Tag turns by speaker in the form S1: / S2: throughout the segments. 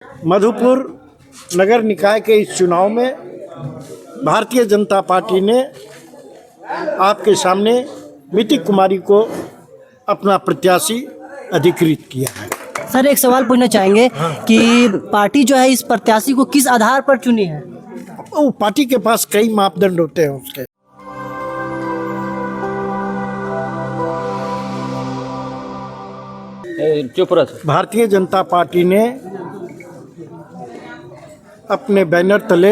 S1: मधुपुर नगर निकाय के इस चुनाव में भारतीय जनता पार्टी ने आपके सामने मिति कुमारी को अपना प्रत्याशी अधिकृत किया है।
S2: सर, एक सवाल पूछना चाहेंगे कि पार्टी जो है इस प्रत्याशी को किस आधार पर चुनी है?
S1: वो पार्टी के पास कई मापदंड होते हैं उसके। भारतीय जनता पार्टी ने अपने बैनर तले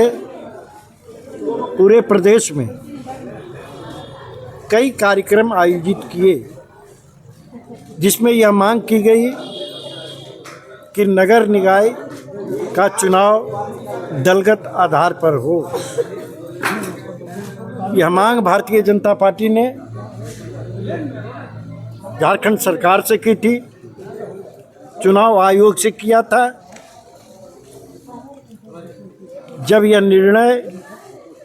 S1: पूरे प्रदेश में कई कार्यक्रम आयोजित किए, जिसमें यह मांग की गई कि नगर निकाय का चुनाव दलगत आधार पर हो। यह मांग भारतीय जनता पार्टी ने झारखंड सरकार से की थी, चुनाव आयोग से किया था। जब यह निर्णय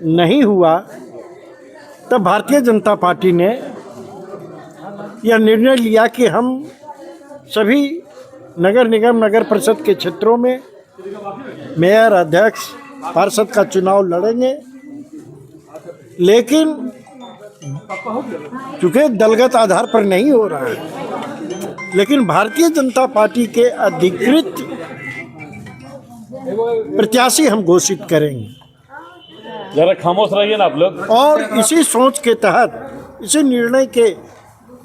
S1: नहीं हुआ तब भारतीय जनता पार्टी ने यह निर्णय लिया कि हम सभी नगर निगम नगर परिषद के क्षेत्रों में मेयर, अध्यक्ष, पार्षद का चुनाव लड़ेंगे, लेकिन चूँकि दलगत आधार पर नहीं हो रहा है, लेकिन भारतीय जनता पार्टी के अधिकृत प्रत्याशी हम घोषित करेंगे।
S3: जरा खामोश रहिए ना आप लोग।
S1: और इसी सोच के तहत, इसी निर्णय के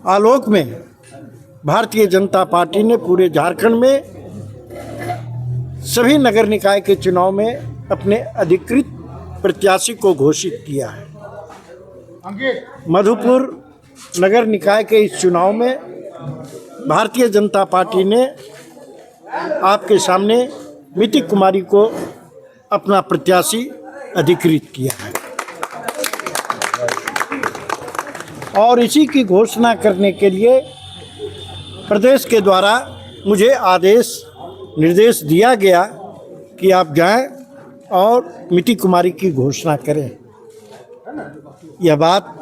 S1: आलोक में भारतीय जनता पार्टी ने पूरे झारखंड में सभी नगर निकाय के चुनाव में अपने अधिकृत प्रत्याशी को घोषित किया है। मधुपुर नगर निकाय के इस चुनाव में भारतीय जनता पार्टी ने आपके सामने मिति कुमारी को अपना प्रत्याशी अधिकृत किया है। और इसी की घोषणा करने के लिए प्रदेश के द्वारा मुझे निर्देश दिया गया कि आप जाएं और मिति कुमारी की घोषणा करें। यह बात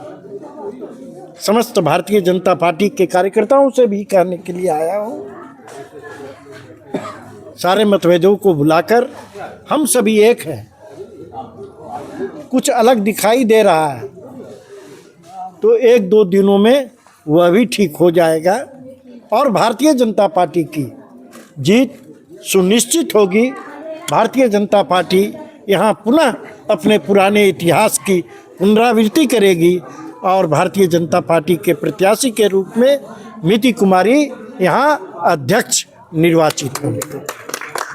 S1: समस्त भारतीय जनता पार्टी के कार्यकर्ताओं से भी कहने के लिए आया हूँ। सारे मतभेदों को भुलाकर हम सभी एक हैं। कुछ अलग दिखाई दे रहा है तो एक दो दिनों में वह भी ठीक हो जाएगा और भारतीय जनता पार्टी की जीत सुनिश्चित होगी। भारतीय जनता पार्टी यहाँ पुनः अपने पुराने इतिहास की पुनरावृत्ति करेगी और भारतीय जनता पार्टी के प्रत्याशी के रूप में मिति कुमारी यहाँ अध्यक्ष निर्वाचित होंगे।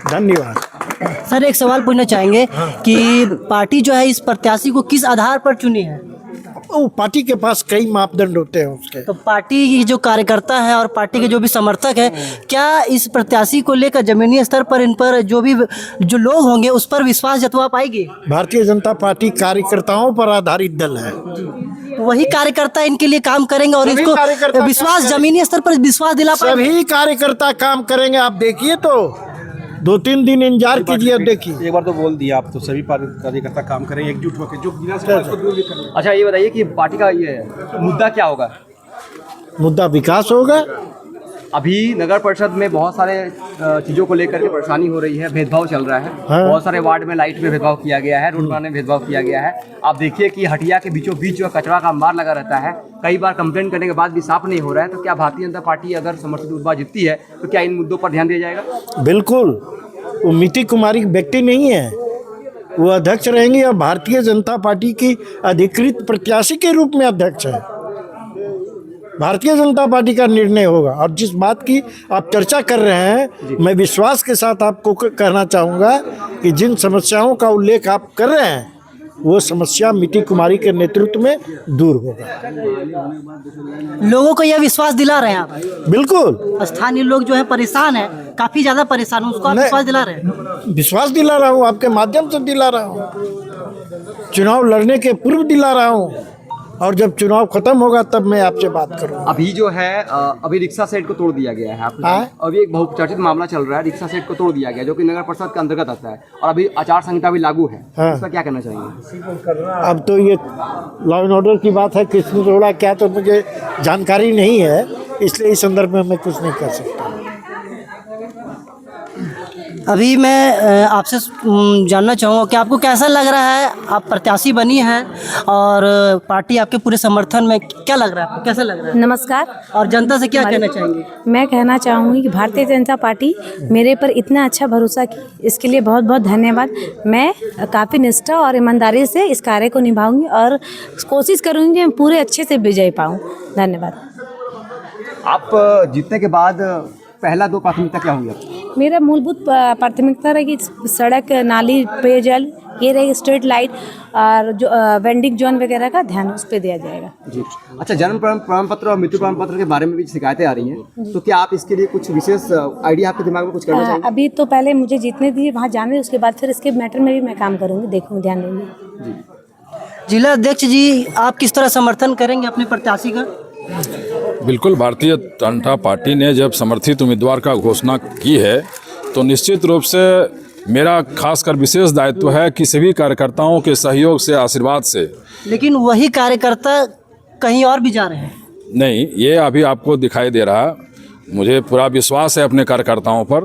S1: धन्यवाद।
S2: सर, एक सवाल पूछना चाहेंगे कि पार्टी जो है इस प्रत्याशी को किस आधार पर चुनी है?
S1: वो पार्टी के पास कई मापदंड होते हैं उसके।
S2: तो पार्टी की जो कार्यकर्ता है और पार्टी के जो भी समर्थक है, क्या इस प्रत्याशी को लेकर जमीनी स्तर पर इन पर जो लोग होंगे उस पर विश्वास जतवा पाएगी?
S1: भारतीय जनता पार्टी कार्यकर्ताओं पर आधारित दल है।
S2: वही कार्यकर्ता इनके लिए काम करेंगे और इसको विश्वास जमीनी स्तर पर विश्वास दिला पाएंगे।
S1: सभी कार्यकर्ता काम करेंगे। आप देखिए तो 2-3 दिन इंतजार कीजिए, अब देखिए।
S4: एक बार तो बोल दिया आप, तो सभी कार्यकर्ता काम करें एकजुट होकर, जो बिना
S5: अच्छा, ये बताइए कि पार्टी का ये मुद्दा क्या होगा?
S1: मुद्दा विकास होगा।
S5: अभी नगर परिषद में बहुत सारे चीज़ों को लेकर के परेशानी हो रही है, भेदभाव चल रहा है।
S1: हाँ।
S5: बहुत सारे वार्ड में लाइट में भेदभाव किया गया है, रोड बनाने में भेदभाव किया गया है। आप देखिए कि हटिया के बीचों बीच जो कचरा का अंबार लगा रहता है, कई बार कंप्लेंट करने के बाद भी साफ नहीं हो रहा है। तो क्या भारतीय जनता पार्टी अगर समर्थित उम्मीदवार जीतती है तो क्या इन मुद्दों पर ध्यान दिया जाएगा?
S1: बिल्कुल। वो मिति कुमारी व्यक्ति नहीं है, वो अध्यक्ष रहेंगे और भारतीय जनता पार्टी की अधिकृत प्रत्याशी के रूप में अध्यक्ष है। भारतीय जनता पार्टी का निर्णय होगा। और जिस बात की आप चर्चा कर रहे हैं, मैं विश्वास के साथ आपको कहना चाहूँगा कि जिन समस्याओं का उल्लेख आप कर रहे हैं वो समस्या मिति कुमारी के नेतृत्व में दूर होगा।
S2: लोगों को यह विश्वास दिला रहे हैं आप?
S1: बिल्कुल।
S2: स्थानीय लोग जो है परेशान है, काफी ज्यादा परेशान है, उसको आप विश्वास दिला रहे हैं?
S1: विश्वास दिला रहा हूँ, आपके माध्यम से दिला रहा हूँ। चुनाव लड़ने के पूर्व दिला रहा हूँ और जब चुनाव खत्म होगा तब मैं आपसे बात करूँगा।
S5: अभी जो है अभी रिक्शा सेट को तोड़ दिया गया है। अभी एक बहुचर्चित मामला चल रहा है, रिक्शा सेट को तोड़ दिया गया जो कि नगर परिषद के अंतर्गत आता है और अभी आचार संहिता भी लागू है।
S1: हाँ।
S5: इसका क्या कहना चाहिए?
S1: अब तो ये लॉ एंड ऑर्डर की बात है, किसने तोड़ा क्या तो मुझे जानकारी नहीं है, इसलिए इस संदर्भ में मैं कुछ नहीं कर सकता।
S2: अभी मैं आपसे जानना चाहूँगा कि आपको कैसा लग रहा है, आप प्रत्याशी बनी हैं और पार्टी आपके पूरे समर्थन में, क्या लग रहा है आपको, कैसा लग रहा है?
S6: नमस्कार।
S2: और जनता से क्या कहना चाहेंगे?
S6: मैं कहना चाहूँगी कि भारतीय जनता पार्टी मेरे पर इतना अच्छा भरोसा की, इसके लिए बहुत बहुत धन्यवाद। मैं काफ़ी निष्ठा और ईमानदारी से इस कार्य को निभाऊंगी और कोशिश करूँगी कि मैं पूरे अच्छे से विजय पाऊँ। धन्यवाद।
S5: आप जीतने के बाद पहला 2 प्राथमिकता क्या होंगी आपकी?
S6: मेरा मूलभूत प्राथमिकता रहेगी सड़क, नाली, पेयजल, ये रहेगी स्ट्रीट लाइट और जो वेंडिंग जोन वगैरह का ध्यान उस पर दिया जाएगा।
S5: जी। अच्छा, जन्म प्रमाण पत्र और मृत्यु प्रमाण पत्र के बारे में भी शिकायतें आ रही हैं, तो क्या आप इसके लिए कुछ विशेष आइडिया आपके दिमाग में कुछ करना चाहेंगे?
S6: अभी तो पहले मुझे जीतने दीजिए, वहाँ जाने, उसके बाद फिर इसके मैटर में भी मैं काम करूँगी, देखूँगी, ध्यान दूँगी।
S2: जिला अध्यक्ष जी, आप किस तरह समर्थन करेंगे अपने प्रत्याशी का?
S7: बिल्कुल, भारतीय जनता पार्टी ने जब समर्थित उम्मीदवार का घोषणा की है तो निश्चित रूप से मेरा खासकर विशेष दायित्व है कि सभी कार्यकर्ताओं के सहयोग से, आशीर्वाद से।
S2: लेकिन वही कार्यकर्ता कहीं और भी जा रहे हैं।
S7: नहीं, ये अभी आपको दिखाई दे रहा है। मुझे पूरा विश्वास है अपने कार्यकर्ताओं पर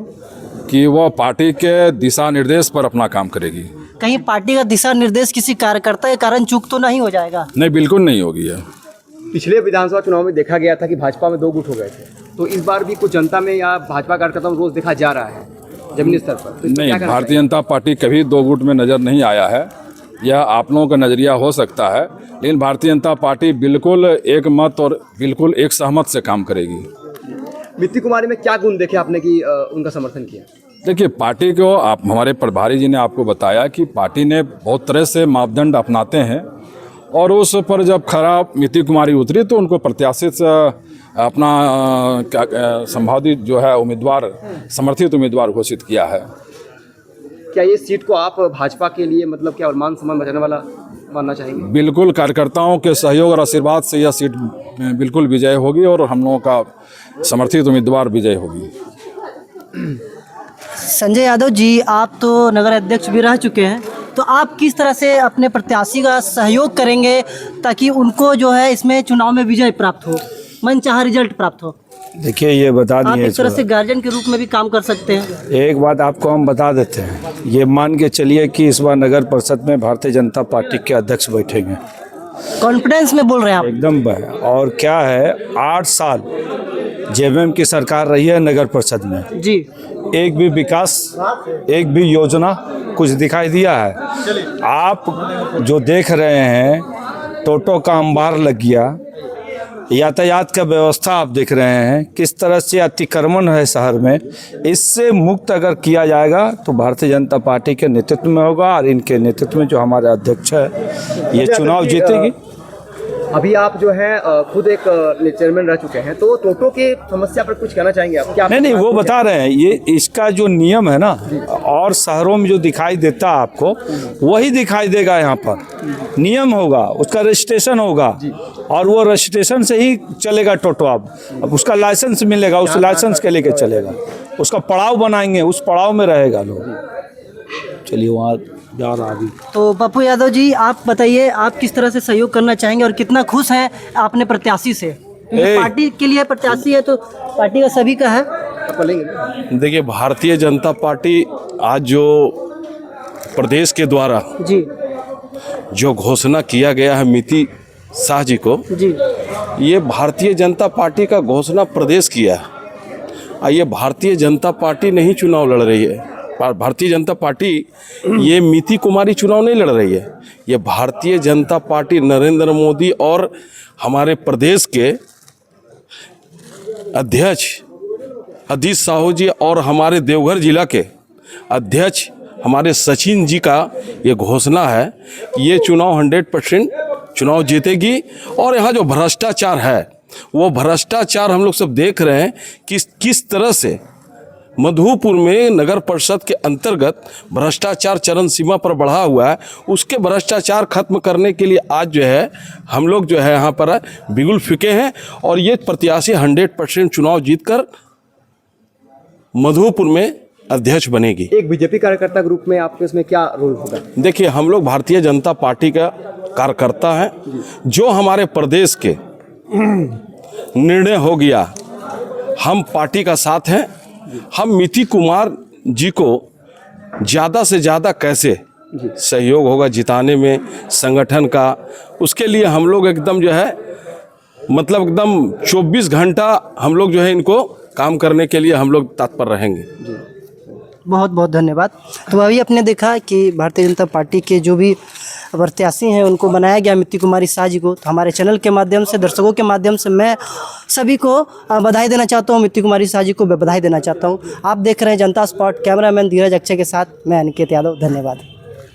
S7: कि वह पार्टी के दिशा निर्देश पर अपना काम करेगी।
S2: कहीं पार्टी का दिशा निर्देश किसी कार्यकर्ता के कारण चूक तो नहीं हो जाएगा?
S7: नहीं, बिल्कुल नहीं होगी है।
S5: पिछले विधानसभा चुनाव में देखा गया था कि भाजपा में 2 गुट हो गए थे, तो इस बार भी कुछ जनता में या भाजपा कार्यकर्ताओं में रोज देखा जा रहा है जमीनी स्तर पर, तो
S7: नहीं, भारतीय जनता पार्टी कभी 2 गुट में नज़र नहीं आया है। यह आप लोगों का नज़रिया हो सकता है, लेकिन भारतीय जनता पार्टी बिल्कुल एक मत और बिल्कुल एक सहमत से काम करेगी।
S5: मित्ती कुमारी में क्या गुण देखे आपने कि उनका समर्थन किया?
S7: देखिए, पार्टी को आप, हमारे प्रभारी जी ने आपको बताया कि पार्टी ने बहुत तरह से मापदंड अपनाते हैं और उस पर जब खराब मित्ती कुमारी उतरी तो उनको प्रत्याशित अपना संभावित जो है उम्मीदवार, समर्थित उम्मीदवार घोषित किया है।
S5: क्या ये सीट को आप भाजपा के लिए मतलब क्या मान सम्मान बचाने वाला मानना चाहेंगे?
S7: बिल्कुल, कार्यकर्ताओं के सहयोग और आशीर्वाद से यह सीट बिल्कुल विजय होगी और हम लोगों का समर्थित उम्मीदवार विजय होगी।
S2: संजय यादव जी, आप तो नगर अध्यक्ष भी रह चुके हैं, तो आप किस तरह से अपने प्रत्याशी का सहयोग करेंगे ताकि उनको जो है इसमें चुनाव में विजय प्राप्त हो, मनचाहा रिजल्ट प्राप्त हो?
S1: देखिए, ये बता
S2: आप
S1: दिए,
S2: एक तरह से गार्जियन के रूप में भी काम कर सकते हैं।
S1: एक बात आपको हम बता देते हैं, ये मान के चलिए कि इस बार नगर परिषद में भारतीय जनता पार्टी के अध्यक्ष बैठेंगे।
S2: कॉन्फिडेंस में बोल रहे हैं आप?
S1: एकदम और क्या है, 8 साल जेएमएम की सरकार रही है नगर परिषद में
S2: जी।
S1: एक भी विकास, एक भी योजना कुछ दिखाई दिया है? आप जो देख रहे हैं, टोटो का अंबार लग गया, यातायात का व्यवस्था आप देख रहे हैं किस तरह से अतिक्रमण है शहर में। इससे मुक्त अगर किया जाएगा तो भारतीय जनता पार्टी के नेतृत्व में होगा और इनके नेतृत्व में जो हमारे अध्यक्ष है ये चुनाव जीतेगी।
S5: अभी आप जो है खुद एक चेयरमैन रह चुके हैं, तो टोटो के समस्या पर कुछ कहना चाहेंगे आप? क्या
S1: नहीं, वो बता रहे हैं, ये इसका जो नियम है ना, और शहरों में जो दिखाई देता है आपको वही दिखाई देगा। यहाँ पर नियम होगा, उसका रजिस्ट्रेशन होगा और वो रजिस्ट्रेशन से ही चलेगा टोटो। अब उसका लाइसेंस मिलेगा, उस लाइसेंस के लेके चलेगा, उसका पड़ाव बनाएंगे, उस पड़ाव में रहेगा लोग। चलिए, वहाँ जा रहा अभी।
S2: तो पप्पू यादव जी, आप बताइए, आप किस तरह से सहयोग करना चाहेंगे और कितना खुश हैं अपने प्रत्याशी से? क्योंकि पार्टी के लिए प्रत्याशी है तो पार्टी का सभी का है।
S8: देखिए, भारतीय जनता पार्टी आज जो प्रदेश के द्वारा
S2: जी
S8: जो घोषणा किया गया है मिति शाह जी को,
S2: जी,
S8: ये भारतीय जनता पार्टी का घोषणा प्रदेश किया है। ये भारतीय जनता पार्टी नहीं चुनाव लड़ रही है। भारतीय जनता पार्टी ये मिति कुमारी चुनाव नहीं लड़ रही है। ये भारतीय जनता पार्टी नरेंद्र मोदी और हमारे प्रदेश के अध्यक्ष अजीत साहू जी और हमारे देवघर जिला के अध्यक्ष हमारे सचिन जी का ये घोषणा है। ये चुनाव 100% चुनाव जीतेगी। और यहाँ जो भ्रष्टाचार है वो भ्रष्टाचार हम लोग सब देख रहे हैं कि किस तरह से मधुपुर में नगर परिषद के अंतर्गत भ्रष्टाचार चरम सीमा पर बढ़ा हुआ है। उसके भ्रष्टाचार खत्म करने के लिए आज जो है हम लोग जो है यहाँ पर बिगुल फीके हैं और ये प्रत्याशी 100% चुनाव जीतकर मधुपुर में अध्यक्ष बनेगी।
S5: एक बीजेपी कार्यकर्ता ग्रुप में आपके इसमें क्या रोल होगा?
S8: देखिए, हम लोग भारतीय जनता पार्टी का कार्यकर्ता हैं। जो हमारे प्रदेश के निर्णय हो गया, हम पार्टी का साथ हैं। हम मिति कुमार जी को ज़्यादा से ज़्यादा कैसे सहयोग होगा जिताने में संगठन का, उसके लिए हम लोग एकदम जो है मतलब एकदम 24 घंटा हम लोग जो है इनको काम करने के लिए हम लोग तत्पर रहेंगे।
S2: बहुत बहुत धन्यवाद। तो अभी आपने देखा कि भारतीय जनता पार्टी के जो भी प्रत्याशी हैं उनको बनाया गया मित्ती कुमारी शाह जी को। तो हमारे चैनल के माध्यम से, दर्शकों के माध्यम से मैं सभी को बधाई देना चाहता हूं, मित्ती कुमारी शाह जी को बधाई देना चाहता हूं। आप देख रहे हैं जनता स्पॉट, कैमरामैन धीरज अक्षय के साथ मैं अनिकेत यादव। धन्यवाद।